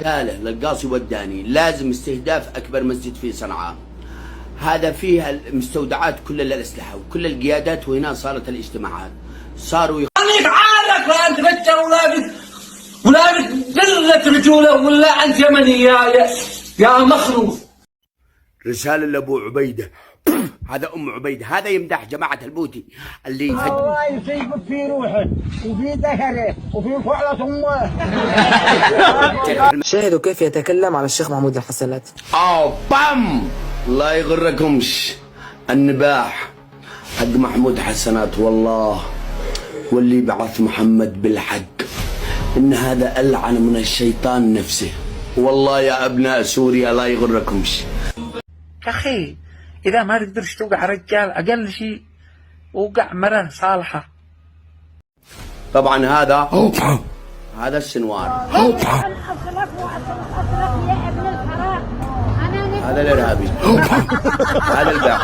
رسالة للقاصي والداني، لازم استهداف أكبر مسجد في صنعاء. هذا فيها المستودعات كل الأسلحة وكل القيادات، وهنا صارت الاجتماعات. صاروا خليك عالك وانت بتشر ولابس قلة رجولة ولا انت يمني يا مخلوق. رسالة لأبو عبيدة هذا أم عبيدة، هذا يمدح جماعة البوتي اللي الله يصيبك في روحه وفي ذكره وفي فعلة أمه. شاهدوا كيف يتكلم على الشيخ محمود الحسنات. بام، لا يغركمش النباح حق محمود حسنات. والله واللي بعث محمد بالحق إن هذا ألعن من الشيطان نفسه. والله يا أبناء سوريا لا يغركمش. أخي إذا ما تقدرش توقع رجال أقل شيء وقع مرة صالحة. طبعا هذا السنوار، هذا الإرهابي، هذا الباع.